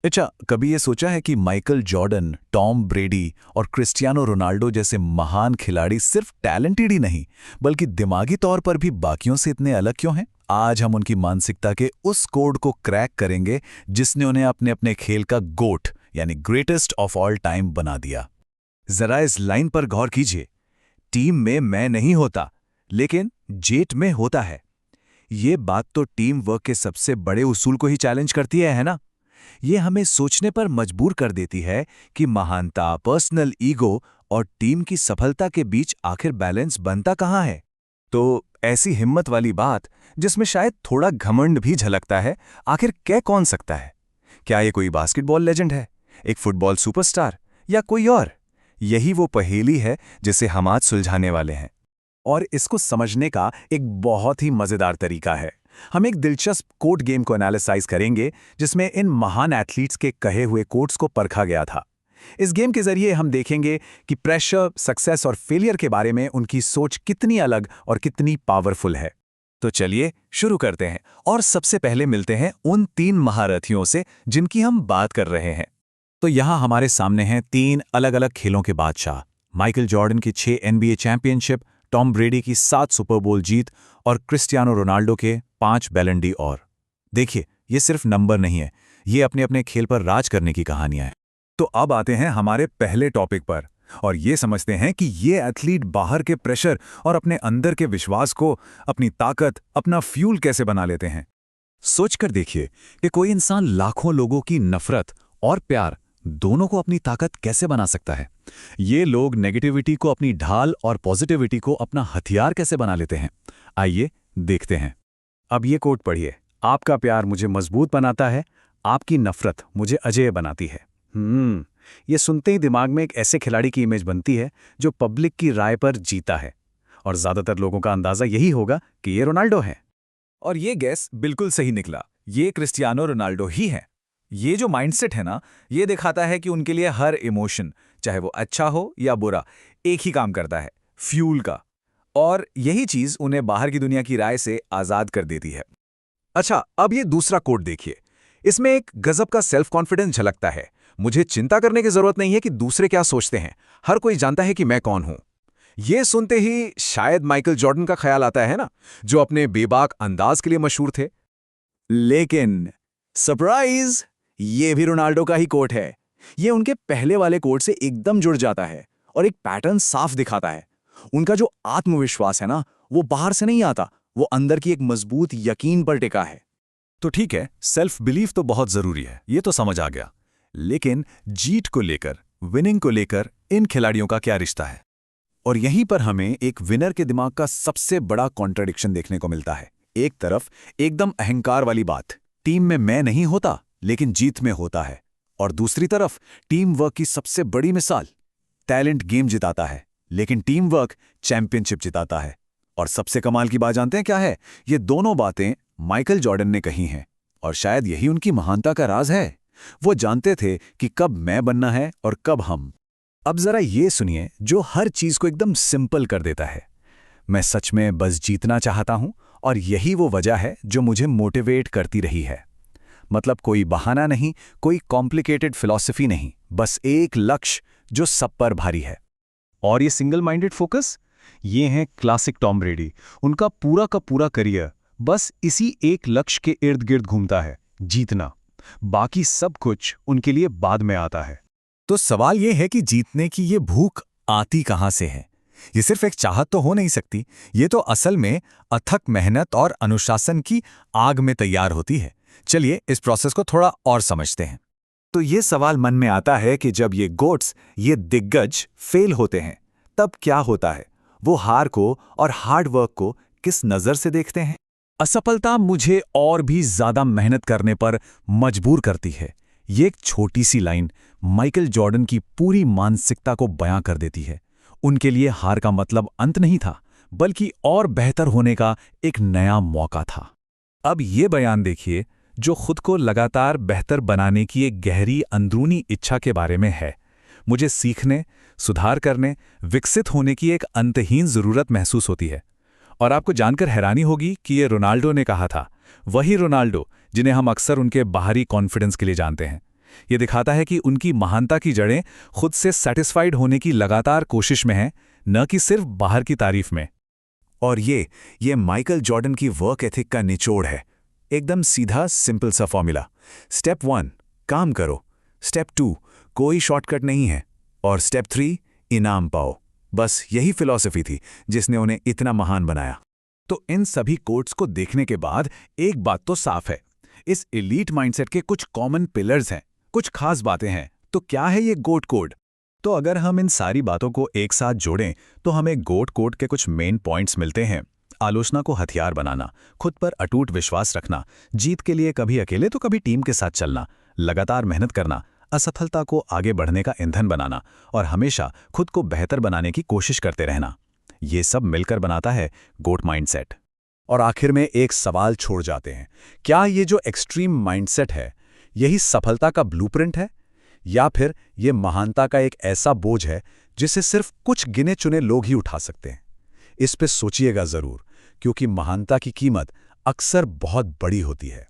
अच्छा, कभी ये सोचा है कि माइकल जॉर्डन, टॉम ब्रेडी और क्रिस्टियानो रोनाल्डो जैसे महान खिलाड़ी सिर्फ टैलेंटेड ही नहीं, बल्कि दिमागी तौर पर भी बाकियों से इतने अलग क्यों हैं? आज हम उनकी मानसिकता के उस कोड को क्रैक करेंगे जिसने उन्हें अपने अपने खेल का गोट यानी ग्रेटेस्ट ऑफ ऑल टाइम बना दिया। जरा इस लाइन पर गौर कीजिए। टीम में मैं नहीं होता, लेकिन जेट में होता है। ये बात तो टीम वर्क के सबसे बड़े उसूल को ही चैलेंज करती है ना? ये हमें सोचने पर मजबूर कर देती है कि महानता, पर्सनल ईगो और टीम की सफलता के बीच आखिर बैलेंस बनता कहाँ है। तो ऐसी हिम्मत वाली बात जिसमें शायद थोड़ा घमंड भी झलकता है, आखिर कह कौन सकता है? क्या ये कोई बास्केटबॉल लेजेंड है, एक फुटबॉल सुपरस्टार, या कोई और? यही वो पहेली है जिसे हम आज सुलझाने वाले हैं। और इसको समझने का एक बहुत ही मजेदार तरीका है। हम एक दिलचस्प कोट गेम को एनालिसाइज करेंगे जिसमें इन महान एथलीट्स के कहे हुए कोट्स को परखा गया था। इस गेम के जरिए हम देखेंगे कि प्रेशर, सक्सेस और फेलियर के बारे में उनकी सोच कितनी अलग और कितनी पावरफुल है। तो चलिए शुरू करते हैं और सबसे पहले मिलते हैं उन 3 महारथियों से जिनकी हम बात कर रहे हैं। तो यहाँ हमारे सामने हैं 3 अलग अलग खेलों के बादशाह। माइकल जॉर्डन की 6 NBA चैंपियनशिप, टॉम ब्रेडी की 7 सुपर बोल जीत और क्रिस्टियानो रोनाल्डो के 5 बैलन डी और। देखिए, ये सिर्फ नंबर नहीं है, ये अपने अपने खेल पर राज करने की कहानियां हैं। तो अब आते हैं हमारे पहले टॉपिक पर और ये समझते हैं कि ये एथलीट बाहर के प्रेशर और अपने अंदर के विश्वास को अपनी ताकत, अपना फ्यूल कैसे बना लेते हैं। सोचकर देखिए कि कोई इंसान लाखों लोगों की नफरत और प्यार दोनों को अपनी ताकत कैसे बना सकता है। ये लोग नेगेटिविटी को अपनी ढाल और पॉजिटिविटी को अपना हथियार कैसे बना लेते हैं। आइए देखते हैं। अब ये कोट पढ़िए, आपका प्यार मुझे मजबूत बनाता है, आपकी नफरत मुझे अजेय बनाती है। ये सुनते ही दिमाग में एक ऐसे खिलाड़ी की इमेज बनती है जो पब्लिक की राय पर जीता है, और ज्यादातर लोगों का अंदाजा यही होगा कि ये रोनाल्डो है। और ये गैस बिल्कुल सही निकला, ये क्रिस्टियानो रोनाल्डो ही है। ये जो माइंडसेट है ना, ये दिखाता है कि उनके लिए हर इमोशन, चाहे वो अच्छा हो या बुरा, एक ही काम करता है, फ्यूल का। और यही चीज उन्हें बाहर की दुनिया की राय से आजाद कर देती है। अच्छा, अब ये दूसरा कोट देखिए। इसमें एक गजब का सेल्फ कॉन्फिडेंस झलकता है। मुझे चिंता करने की जरूरत नहीं है कि दूसरे क्या सोचते हैं, हर कोई जानता है कि मैं कौन हूं। ये सुनते ही शायद माइकल जॉर्डन का ख्याल आता है ना, जो अपने बेबाक अंदाज के लिए मशहूर थे। लेकिन सरप्राइज, ये भी रोनाल्डो का ही कोट है। ये उनके पहले वाले कोट से एकदम जुड़ जाता है और एक पैटर्न साफ दिखाता है। उनका जो आत्मविश्वास है ना, वो बाहर से नहीं आता, वो अंदर की एक मजबूत यकीन पर टिका है। तो ठीक है, सेल्फ बिलीफ तो बहुत जरूरी है, ये तो समझ आ गया। लेकिन जीत को लेकर, विनिंग को लेकर इन खिलाड़ियों का क्या रिश्ता है? और यहीं पर हमें एक विनर के दिमाग का सबसे बड़ा कॉन्ट्रडिक्शन देखने को मिलता है। एक तरफ एकदम अहंकार वाली बात, टीम में मैं नहीं होता लेकिन जीत में होता है, और दूसरी तरफ टीम वर्क की सबसे बड़ी मिसाल, टैलेंट गेम जिताता है लेकिन टीम वर्क चैंपियनशिप जिताता है। और सबसे कमाल की बात जानते हैं क्या है? ये दोनों बातें माइकल जॉर्डन ने कही हैं, और शायद यही उनकी महानता का राज है। वो जानते थे कि कब मैं बनना है और कब हम। अब जरा ये सुनिए जो हर चीज को एकदम सिंपल कर देता है। मैं सच में बस जीतना चाहता हूं, और यही वो वजह है जो मुझे मोटिवेट करती रही है। मतलब कोई बहाना नहीं, कोई कॉम्प्लिकेटेड फिलॉसफी नहीं, बस एक लक्ष्य जो सब पर भारी है। और ये सिंगल माइंडेड फोकस, ये है क्लासिक टॉम ब्रेडी। उनका पूरा का पूरा करियर बस इसी एक लक्ष्य के इर्द गिर्द घूमता है, जीतना। बाकी सब कुछ उनके लिए बाद में आता है। तो सवाल ये है कि जीतने की ये भूख आती कहां से है? ये सिर्फ एक चाहत तो हो नहीं सकती, ये तो असल में अथक मेहनत और अनुशासन की आग में तैयार होती है। चलिए इस प्रोसेस को थोड़ा और समझते हैं। तो ये सवाल मन में आता है कि जब ये गोट्स, ये दिग्गज फेल होते हैं, तब क्या होता है? वो हार को और हार्ड वर्क को किस नजर से देखते हैं? असफलता मुझे और भी ज्यादा मेहनत करने पर मजबूर करती है। ये एक छोटी सी लाइन माइकल जॉर्डन की पूरी मानसिकता को बयां कर देती है। उनके लिए हार का मतलब अंत नहीं था, बल्कि और बेहतर होने का एक नया मौका था। अब ये बयान देखिए जो खुद को लगातार बेहतर बनाने की एक गहरी अंदरूनी इच्छा के बारे में है। मुझे सीखने, सुधार करने, विकसित होने की एक अंतहीन जरूरत महसूस होती है। और आपको जानकर हैरानी होगी कि ये रोनाल्डो ने कहा था, वही रोनाल्डो जिन्हें हम अक्सर उनके बाहरी कॉन्फिडेंस के लिए जानते हैं। ये दिखाता है कि उनकी महानता की जड़ें खुद से सैटिस्फाइड होने की लगातार कोशिश में हैं, न कि सिर्फ बाहर की तारीफ में। और ये माइकल जॉर्डन की वर्क एथिक का निचोड़ है। एकदम सीधा सिंपल सा फॉर्मूला। स्टेप 1 काम करो, स्टेप 2 कोई शॉर्टकट नहीं है, और स्टेप 3 इनाम पाओ। बस यही फिलॉसफी थी जिसने उन्हें इतना महान बनाया। तो इन सभी कोट्स को देखने के बाद एक बात तो साफ है, इस एलीट माइंडसेट के कुछ कॉमन पिलर्स हैं, कुछ खास बातें हैं। तो क्या है ये गोट कोड? तो अगर हम इन सारी बातों को एक साथ जोड़ें तो हमें गोट कोड के कुछ मेन पॉइंट्स मिलते हैं। आलोचना को हथियार बनाना, खुद पर अटूट विश्वास रखना, जीत के लिए कभी अकेले तो कभी टीम के साथ चलना, लगातार मेहनत करना, असफलता को आगे बढ़ने का ईंधन बनाना और हमेशा खुद को बेहतर बनाने की कोशिश करते रहना। ये सब मिलकर बनाता है गोट माइंडसेट। और आखिर में एक सवाल छोड़ जाते हैं, क्या ये जो एक्सट्रीम माइंडसेट है यही सफलता का ब्लूप्रिंट है, या फिर ये महानता का एक ऐसा बोझ है जिसे सिर्फ कुछ गिने चुने लोग ही उठा सकते हैं? इस पे सोचिएगा जरूर, क्योंकि महानता की कीमत अक्सर बहुत बड़ी होती है।